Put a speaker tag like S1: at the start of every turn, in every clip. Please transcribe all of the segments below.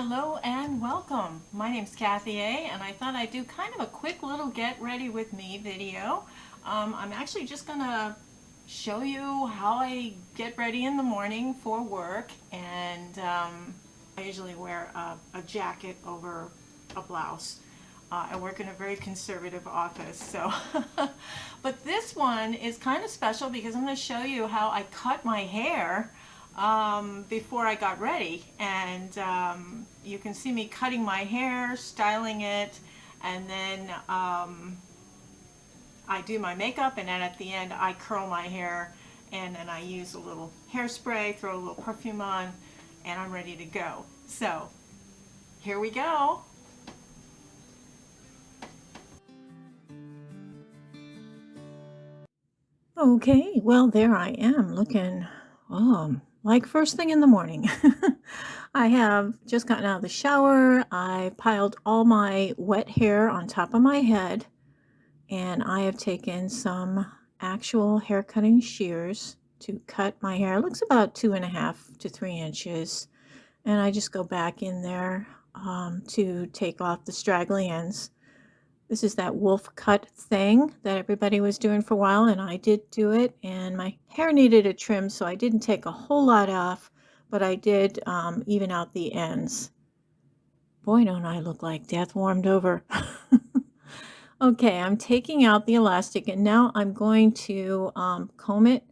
S1: Hello and welcome. My name's Kathy A, and I thought I'd do kind of a quick little get ready with me video. I'm actually just gonna show you how I get ready in the morning for work, and I usually wear a jacket over a blouse. I work in a very conservative office, so. But this one is kind of special because I'm going to show you how I cut my hair before I got ready. And you can see me cutting my hair, styling it, and then I do my makeup, and then at the end I curl my hair, and then I use a little hairspray, throw a little perfume on, and I'm ready to go. So here we go. Okay, well, there I am looking like first thing in the morning. I have just gotten out of the shower. I piled all my wet hair on top of my head, and I have taken some actual hair cutting shears to cut my hair. It looks about 2.5 to 3 inches, and I just go back in there to take off the straggly ends. This is that wolf cut thing that everybody was doing for a while, and I did do it, and my hair needed a trim, so I didn't take a whole lot off, but I did even out the ends. Boy, don't I look like death warmed over. Okay, I'm taking out the elastic, and now I'm going to comb it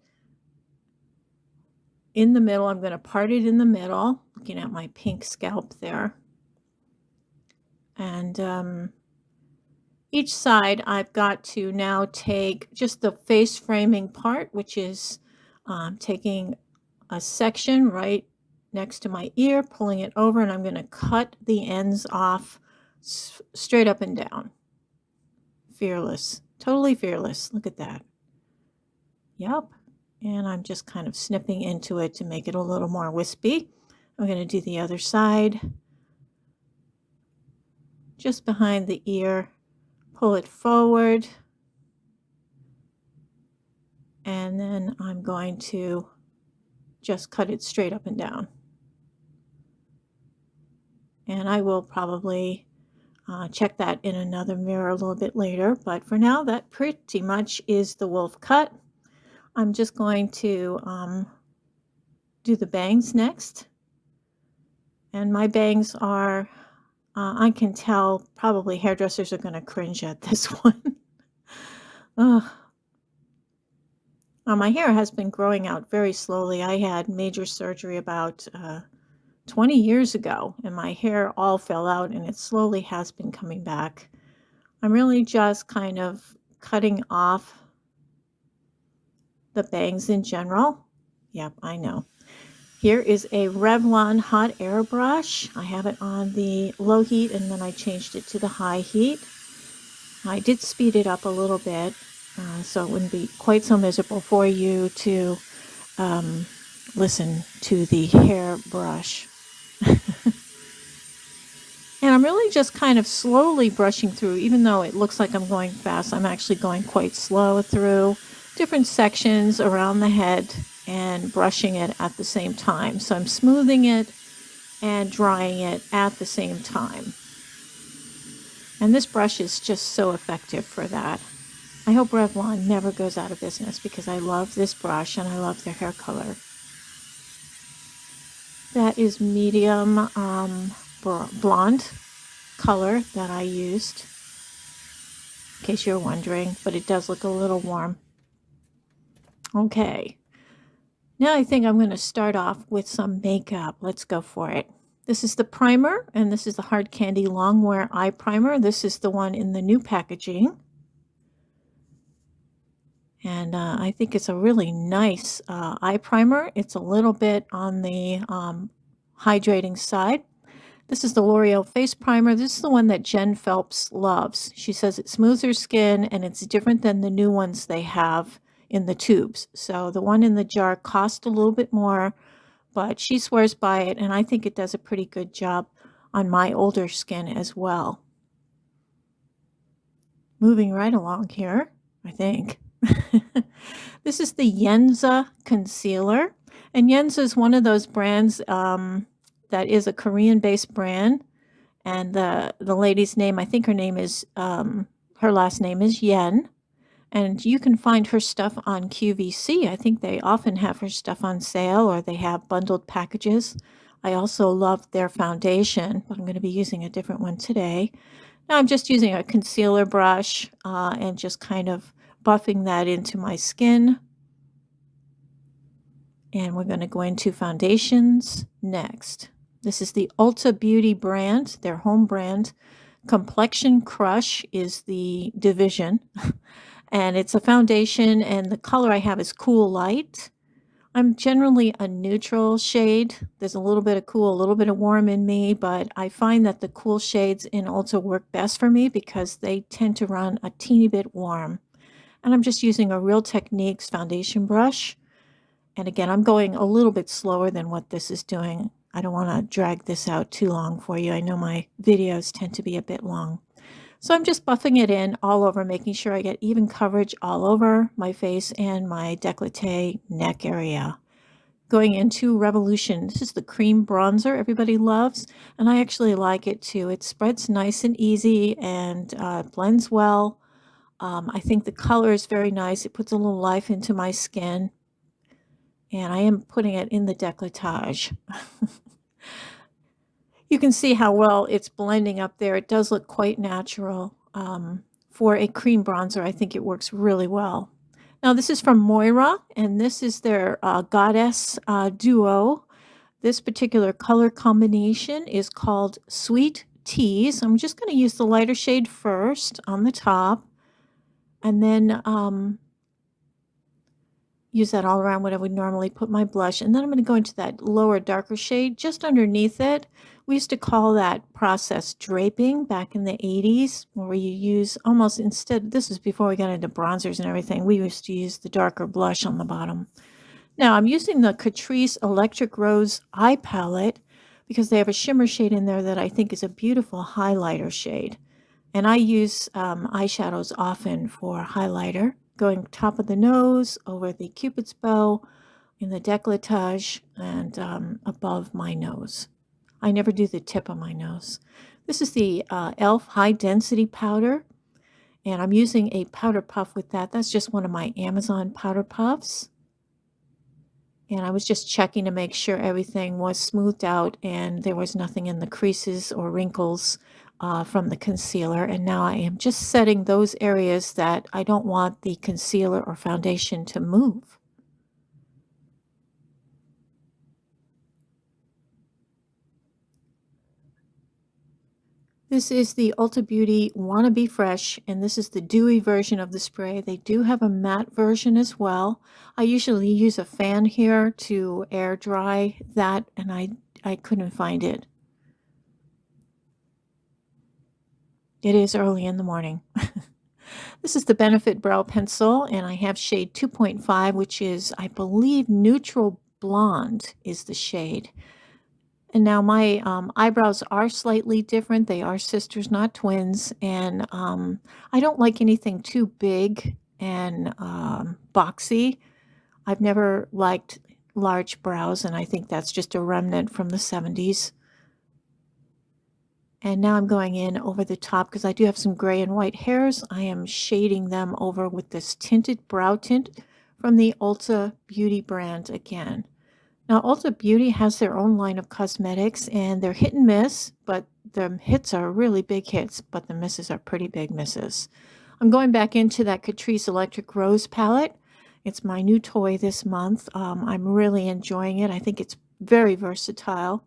S1: in the middle. I'm going to part it in the middle, looking at my pink scalp there. And each side, I've got to now take just the face framing part, which is taking a section right next to my ear, pulling it over, and I'm going to cut the ends off straight up and down. Fearless, totally fearless. Look at that. Yep. And I'm just kind of snipping into it to make it a little more wispy. I'm going to do the other side, just behind the ear. Pull it forward, and then I'm going to just cut it straight up and down. And I will probably check that in another mirror a little bit later, but for now that pretty much is the wolf cut. I'm just going to do the bangs next, and my bangs are I can tell probably hairdressers are going to cringe at this one. My hair has been growing out very slowly. I had major surgery about 20 years ago, and my hair all fell out, and it slowly has been coming back. I'm really just kind of cutting off the bangs in general. Yep, I know. Here is a Revlon hot air brush. I have it on the low heat, and then I changed it to the high heat. I did speed it up a little bit, so it wouldn't be quite so miserable for you to listen to the hair brush. And I'm really just kind of slowly brushing through, even though it looks like I'm going fast. I'm actually going quite slow through different sections around the head and brushing it at the same time. So I'm smoothing it and drying it at the same time. And this brush is just so effective for that. I hope Revlon never goes out of business because I love this brush and I love their hair color. That is medium blonde color that I used, in case you're wondering, but it does look a little warm. Okay. Now I think I'm going to start off with some makeup. Let's go for it. This is the primer, and this is the Hard Candy Longwear Eye Primer. This is the one in the new packaging. And I think it's a really nice eye primer. It's a little bit on the hydrating side. This is the L'Oreal Face Primer. This is the one that Jen Phelps loves. She says it smooths her skin, and it's different than the new ones they have in the tubes. So the one in the jar cost a little bit more, but she swears by it, and I think it does a pretty good job on my older skin as well. Moving right along here, I think. This is the Yenza Concealer, and Yenza is one of those brands that is a Korean-based brand, and the lady's name, I think her name is, her last name is Yen, and you can find her stuff on QVC. I think they often have her stuff on sale or they have bundled packages. I also love their foundation, but I'm gonna be using a different one today. Now I'm just using a concealer brush, and just kind of buffing that into my skin. And we're gonna go into foundations next. This is the Ulta Beauty brand, their home brand. Complexion Crush is the division, and it's a foundation, and the color I have is Cool Light. I'm generally a neutral shade. There's a little bit of cool, a little bit of warm in me, but I find that the cool shades in Ulta work best for me because they tend to run a teeny bit warm. And I'm just using a Real Techniques foundation brush. And again, I'm going a little bit slower than what this is doing. I don't want to drag this out too long for you. I know my videos tend to be a bit long. So I'm just buffing it in all over, making sure I get even coverage all over my face and my décolleté neck area. Going into Revolution. This is the cream bronzer everybody loves, and I actually like it too. It spreads nice and easy and blends well. I think the color is very nice. It puts a little life into my skin. And I am putting it in the décolletage. You can see how well it's blending up there. It does look quite natural. For a cream bronzer, I think it works really well. Now this is from Moira, and this is their Goddess Duo. This particular color combination is called Sweet Teas. I'm just going to use the lighter shade first on the top, and then use that all around what I would normally put my blush. And then I'm going to go into that lower, darker shade just underneath it. We used to call that process draping back in the 80s, where you use almost instead, this is before we got into bronzers and everything, we used to use the darker blush on the bottom. Now I'm using the Catrice Electric Rose Eye Palette because they have a shimmer shade in there that I think is a beautiful highlighter shade. And I use eyeshadows often for highlighter, going top of the nose, over the cupid's bow, in the décolletage, and above my nose. I never do the tip of my nose. This is the e.l.f. High Density Powder, and I'm using a powder puff with that. That's just one of my Amazon powder puffs. And I was just checking to make sure everything was smoothed out and there was nothing in the creases or wrinkles from the concealer. And now I am just setting those areas that I don't want the concealer or foundation to move. This is the Ulta Beauty Wanna Be Fresh, and this is the dewy version of the spray. They do have a matte version as well. I usually use a fan here to air dry that, and I couldn't find it. It is early in the morning. This is the Benefit Brow Pencil, and I have shade 2.5, which is, I believe, Neutral Blonde is the shade. And now my eyebrows are slightly different. They are sisters, not twins. And I don't like anything too big and boxy. I've never liked large brows, and I think that's just a remnant from the 70s. And now I'm going in over the top because I do have some gray and white hairs. I am shading them over with this tinted brow tint from the Ulta Beauty brand again. Now, Ulta Beauty has their own line of cosmetics, and they're hit and miss, but the hits are really big hits, but the misses are pretty big misses. I'm going back into that Catrice Electric Rose palette. It's my new toy this month. I'm really enjoying it. I think it's very versatile.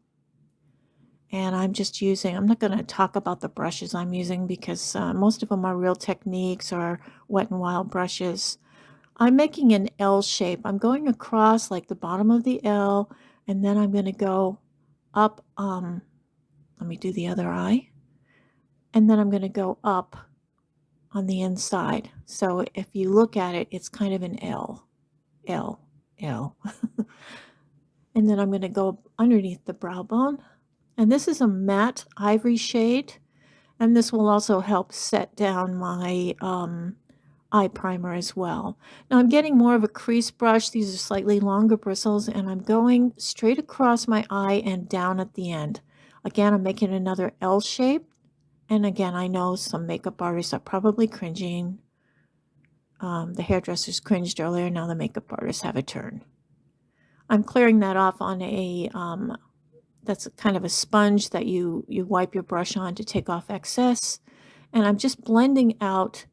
S1: And I'm just using, I'm not going to talk about the brushes I'm using because most of them are Real Techniques or Wet n Wild brushes. I'm making an L shape. I'm going across like the bottom of the L, and then I'm going to go up, let me do the other eye, and then I'm going to go up on the inside. So if you look at it, it's kind of an L, L, L. And then I'm going to go underneath the brow bone. And this is a matte ivory shade, and this will also help set down my eye primer as well. Now I'm getting more of a crease brush. These are slightly longer bristles, and I'm going straight across my eye and down at the end. Again, I'm making another L shape. And again, I know some makeup artists are probably cringing. The hairdressers cringed earlier. Now the makeup artists have a turn. I'm clearing that off on a, that's kind of a sponge that you wipe your brush on to take off excess. And I'm just blending out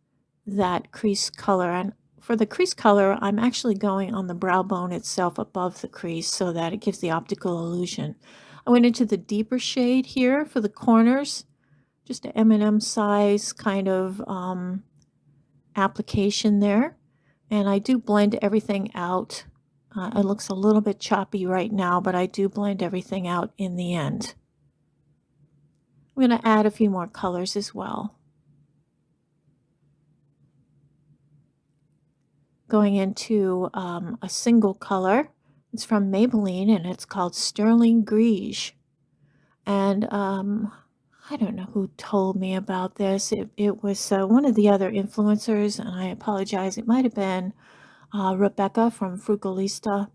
S1: that crease color. And for the crease color, I'm actually going on the brow bone itself above the crease so that it gives the optical illusion. I went into the deeper shade here for the corners, just an M&M size kind of application there. And I do blend everything out. It looks a little bit choppy right now, but I do blend everything out in the end. I'm going to add a few more colors as well. Going into a single color. It's from Maybelline, and it's called Sterling Greige. And I don't know who told me about this. It was one of the other influencers, and I apologize. It might have been Rebecca from Frugalista,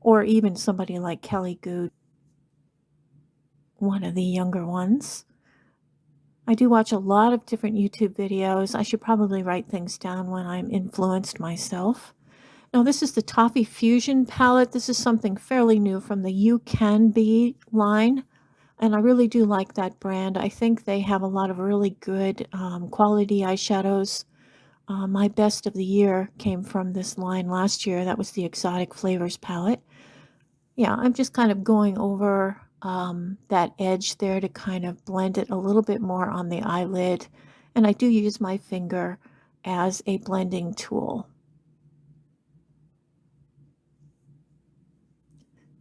S1: or even somebody like Kelly Good, one of the younger ones. I do watch a lot of different YouTube videos. I should probably write things down when I'm influenced myself. Now, this is the Toffee Fusion palette. This is something fairly new from the You Can Be line, and I really do like that brand. I think they have a lot of really good quality eyeshadows. My best of the year came from this line last year. That was the Exotic Flavors palette. Yeah, I'm just kind of going over that edge there to kind of blend it a little bit more on the eyelid. And I do use my finger as a blending tool.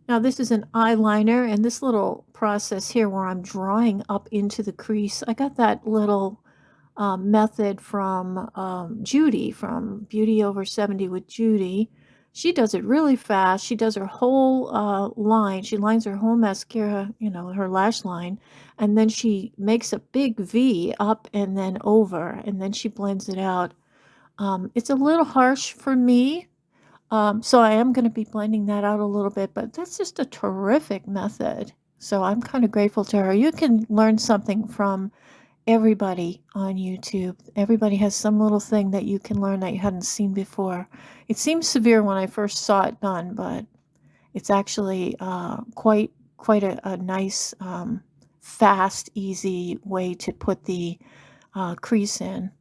S1: Now this is an eyeliner, and this little process here where I'm drawing up into the crease, I got that little method from Judy from Beauty Over 70 with Judy. She does it really fast. She does her whole line. She lines her whole mascara, you know, her lash line, and then she makes a big V up and then over, and then she blends it out. It's a little harsh for me, so I am going to be blending that out a little bit, but that's just a terrific method. So I'm kind of grateful to her. You can learn something from everybody on YouTube. Everybody has some little thing that you can learn that you hadn't seen before. It seems severe when I first saw it done, but it's actually quite a nice, fast, easy way to put the crease in.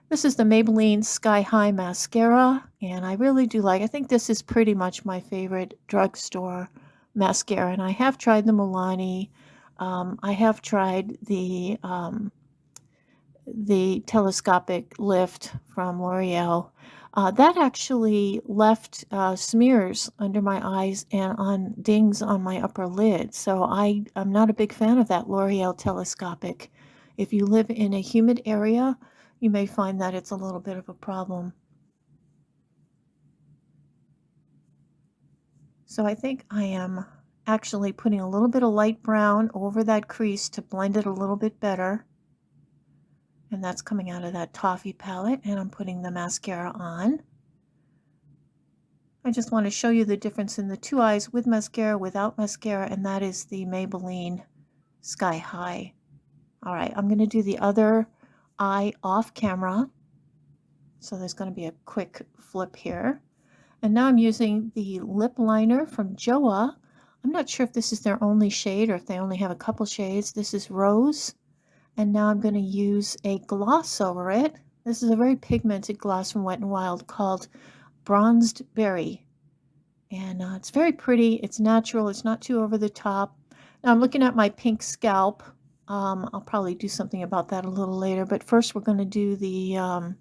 S1: This is the Maybelline Sky High Mascara, and I really do like, I think this is pretty much my favorite drugstore mascara, and I have tried the Milani. I have tried the telescopic lift from L'Oreal. That actually left smears under my eyes and on dings on my upper lid. So I'm not a big fan of that L'Oreal telescopic. If you live in a humid area, you may find that it's a little bit of a problem. So I think I am actually putting a little bit of light brown over that crease to blend it a little bit better. And that's coming out of that Toffee palette, and I'm putting the mascara on. I just want to show you the difference in the two eyes with mascara, without mascara, and that is the Maybelline Sky High. All right, I'm going to do the other eye off camera. So there's going to be a quick flip here. And now I'm using the lip liner from Joa. I'm not sure if this is their only shade or if they only have a couple shades. This is Rose. And now I'm going to use a gloss over it. This is a very pigmented gloss from Wet n Wild called Bronzed Berry. And it's very pretty. It's natural. It's not too over the top. Now I'm looking at my pink scalp. I'll probably do something about that a little later. But first we're going to do the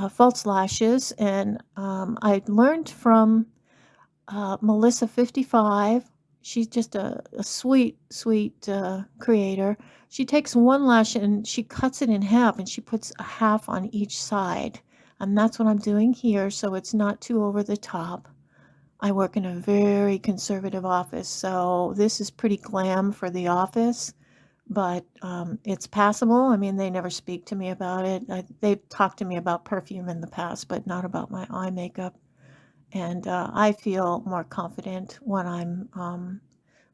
S1: false lashes. And I learned from Melissa 55. She's just a sweet creator. She takes one lash and she cuts it in half, and she puts a half on each side. And that's what I'm doing here, so it's not too over the top. I work in a very conservative office, so this is pretty glam for the office. but it's passable. I mean, they never speak to me about it. They've talked to me about perfume in the past, but not about my eye makeup. And I feel more confident when I'm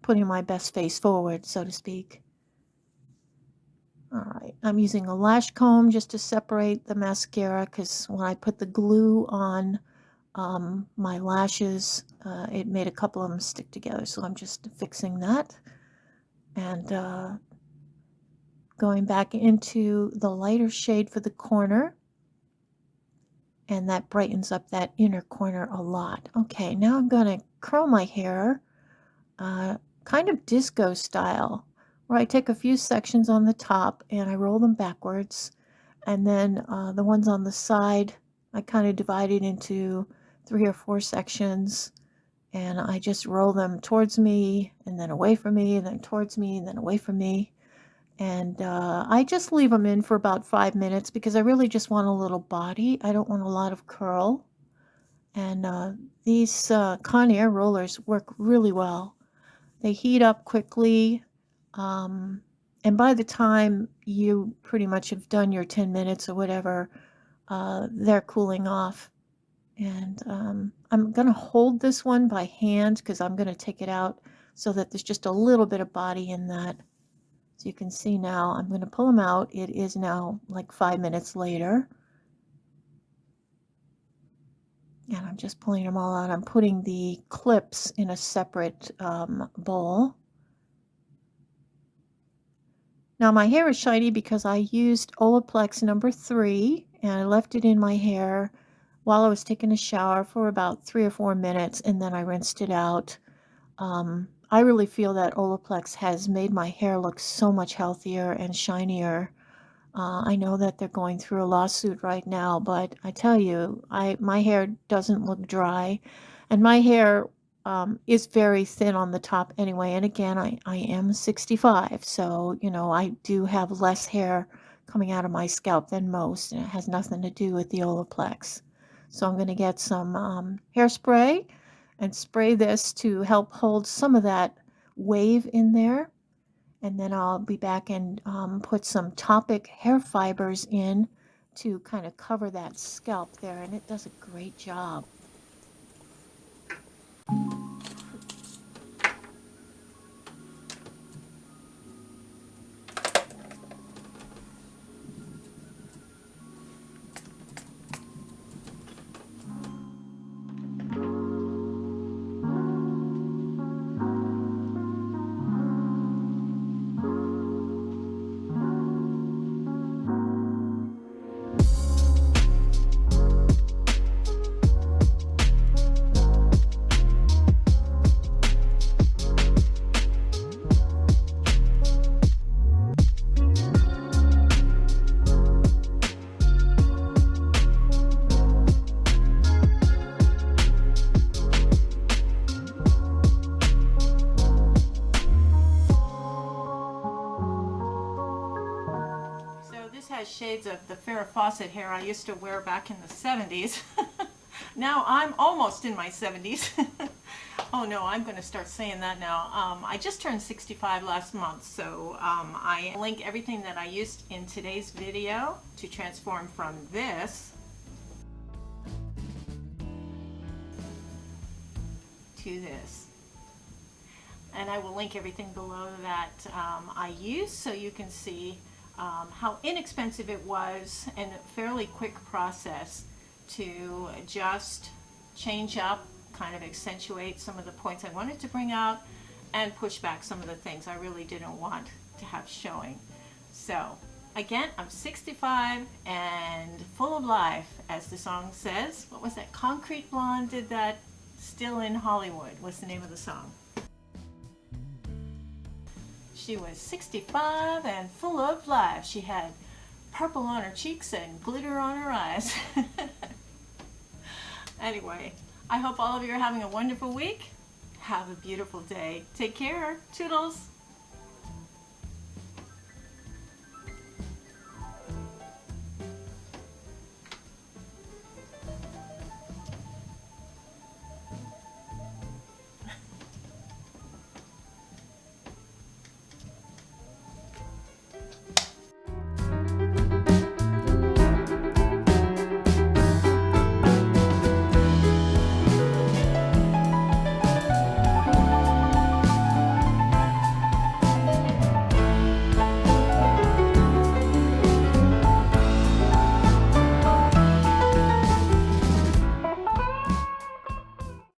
S1: putting my best face forward, so to speak. All right, I'm using a lash comb just to separate the mascara, because when I put the glue on my lashes, it made a couple of them stick together, so I'm just fixing that. And going back into the lighter shade for the corner, and that brightens up that inner corner a lot. Okay, now I'm going to curl my hair kind of disco style, where I take a few sections on the top and I roll them backwards, and then the ones on the side I kind of divide it into 3 or 4 sections, and I just roll them towards me and then away from me and then towards me and then away from me. And I just leave them in for about 5 minutes because I really just want a little body. I don't want a lot of curl. And these Conair rollers work really well. They heat up quickly. And by the time you pretty much have done your 10 minutes or whatever, they're cooling off. And I'm going to hold this one by hand because I'm going to take it out so that there's just a little bit of body in that. So you can see now, I'm going to pull them out. It is now like 5 minutes later. And I'm just pulling them all out. I'm putting the clips in a separate bowl. Now my hair is shiny because I used Olaplex number 3, and I left it in my hair while I was taking a shower for about 3 or 4 minutes, and then I rinsed it out. I really feel that Olaplex has made my hair look so much healthier and shinier. I know that they're going through a lawsuit right now, but I tell you, my hair doesn't look dry, and my hair is very thin on the top anyway. And again, I am 65, so you know I do have less hair coming out of my scalp than most, and it has nothing to do with the Olaplex. So I'm going to get some hairspray and spray this to help hold some of that wave in there. And then I'll be back and put some Topic hair fibers in to kind of cover that scalp there, and it does a great job. This has shades of the Farrah Fawcett hair I used to wear back in the 70s. Now I'm almost in my 70s. Oh no, I'm going to start saying that now. I just turned 65 last month, so I link everything that I used in today's video to transform from this to this. And I will link everything below that I use, so you can see how inexpensive it was and a fairly quick process to just change up, kind of accentuate some of the points I wanted to bring out and push back some of the things I really didn't want to have showing. So again, I'm 65 and full of life, as the song says. What was that? Concrete Blonde did that. Still in Hollywood was the name of the song. She was 65 and full of life. She had purple on her cheeks and glitter on her eyes. Anyway, I hope all of you are having a wonderful week. Have a beautiful day. Take care. Toodles.